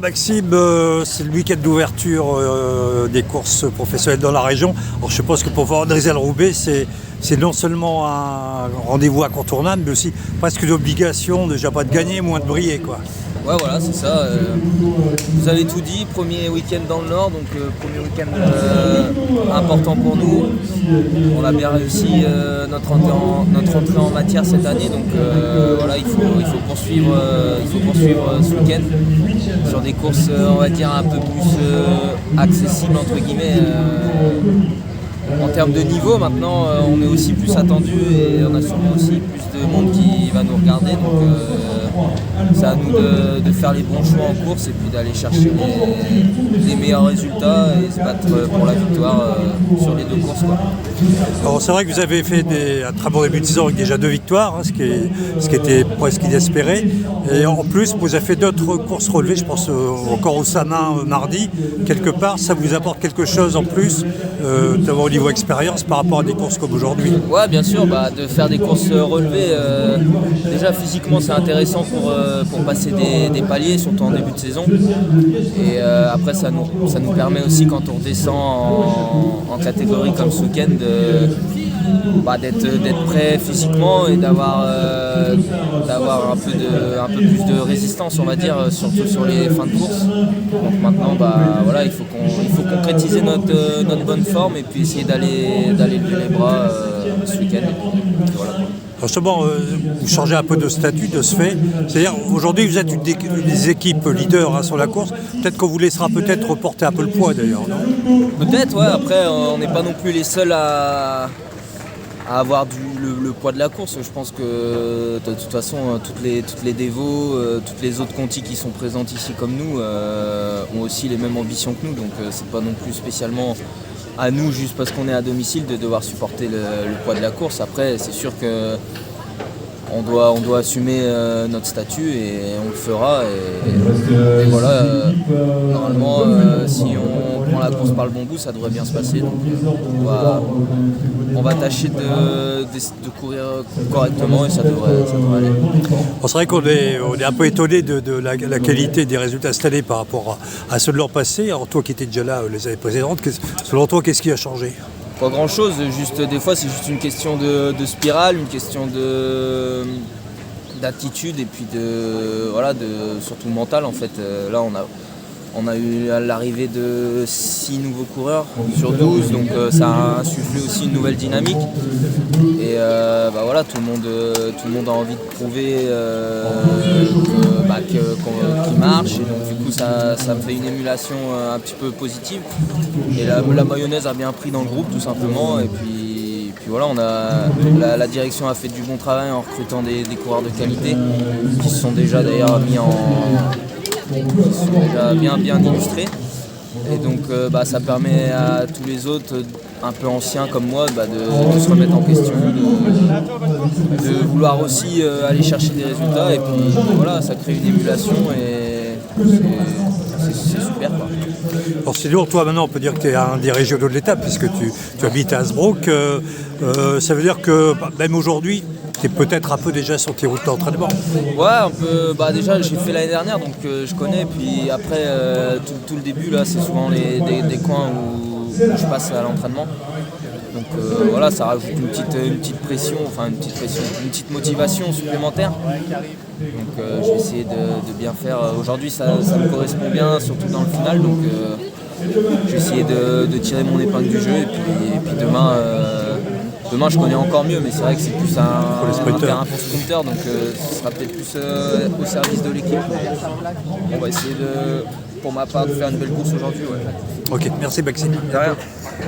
Maxime, c'est le week-end d'ouverture des courses professionnelles dans la région. Alors, je suppose que pour voir Andrézel-Roubaix, c'est non seulement un rendez-vous incontournable, mais aussi presque une obligation, déjà pas de gagner, moins de briller, quoi. Ouais, voilà, c'est ça. Vous avez tout dit, premier week-end dans le Nord, donc premier week-end important pour nous. On a bien réussi notre entrée en matière cette année, donc voilà, il faut poursuivre ce week-end sur des courses, on va dire, un peu plus accessibles, entre guillemets. En termes de niveau, maintenant, on est aussi plus attendu et on a sûrement aussi plus de monde qui va nous regarder. Donc, c'est à nous de faire les bons choix en course et puis d'aller chercher les meilleurs résultats et se battre pour la victoire sur les deux courses, quoi. Alors, c'est vrai que vous avez fait un très bon début de saison avec déjà 2 victoires, hein, ce qui était presque inespéré. Et en plus, vous avez fait d'autres courses relevées, je pense encore au Samin mardi. Quelque part, ça vous apporte quelque chose en plus d'avoir au niveau expérience par rapport à des courses comme aujourd'hui. Ouais, bien sûr, de faire des courses relevées, déjà physiquement c'est intéressant pour passer des paliers, surtout en début de saison. Et après ça nous permet aussi, quand on redescend en catégorie comme ce week-end, d'être prêt physiquement et d'avoir un peu plus de résistance, on va dire, surtout sur les fins de course. Donc maintenant, voilà, il faut concrétiser notre bonne forme et puis essayer d'aller lever les bras ce week-end. Voilà. Justement, vous changez un peu de statut de ce fait. C'est-à-dire, aujourd'hui, vous êtes une des équipes leaders sur la course. Peut-être qu'on vous laissera peut-être reporter un peu le poids, d'ailleurs, non ? Peut-être, ouais. Après, on n'est pas non plus les seuls à avoir le poids de la course. Je pense que de toute façon, toutes les dévots, toutes les autres contis qui sont présentes ici comme nous ont aussi les mêmes ambitions que nous. Donc c'est pas non plus spécialement à nous, juste parce qu'on est à domicile, de devoir supporter le poids de la course. Après, c'est sûr que on doit assumer notre statut et on le fera. Et voilà, normalement, si on prend la course par le bon bout, ça devrait bien se passer. Donc on va tâcher de courir correctement et ça devrait aller. Bon, c'est vrai qu'on est un peu étonné de la qualité des résultats cette année par rapport à ceux de l'an passé. Alors toi qui étais déjà là les années précédentes, selon toi, qu'est-ce qui a changé ? Pas grand chose, des fois c'est juste une question de spirale, une question d'attitude et puis surtout mental en fait. Là on a eu l'arrivée de 6 nouveaux coureurs sur 12, donc ça a insufflé aussi une nouvelle dynamique. Et voilà, tout le monde a envie de prouver qu'il marche, et donc du coup ça me fait une émulation un petit peu positive. Et la mayonnaise a bien pris dans le groupe tout simplement. Et puis voilà, la direction a fait du bon travail en recrutant des coureurs de qualité qui se sont déjà d'ailleurs bien illustrés. Et donc ça permet à tous les autres un peu anciens comme moi de se remettre en question, de vouloir aussi aller chercher des résultats, et puis voilà, ça crée une émulation et c'est super, quoi. Alors sinon, toi maintenant on peut dire que tu es un des régionaux de l'étape puisque tu habites à Hasbrook. Ça veut dire que même aujourd'hui, tu es peut-être un peu déjà sur tes routes d'entraînement. Ouais, un peu. Déjà j'ai fait l'année dernière, donc je connais. Puis après tout le début là, c'est souvent des coins où je passe à l'entraînement. Donc voilà, ça rajoute une petite pression, une petite motivation supplémentaire. Donc je vais essayer de bien faire. Aujourd'hui ça me correspond bien, surtout dans le final. Donc je vais essayer de tirer mon épingle du jeu. Et puis demain je connais encore mieux, mais c'est vrai que c'est plus un terrain pour sprinter, donc ce sera peut-être plus au service de l'équipe. On va essayer pour ma part de faire une belle course aujourd'hui. Ouais. Ok, merci Maxime. De rien.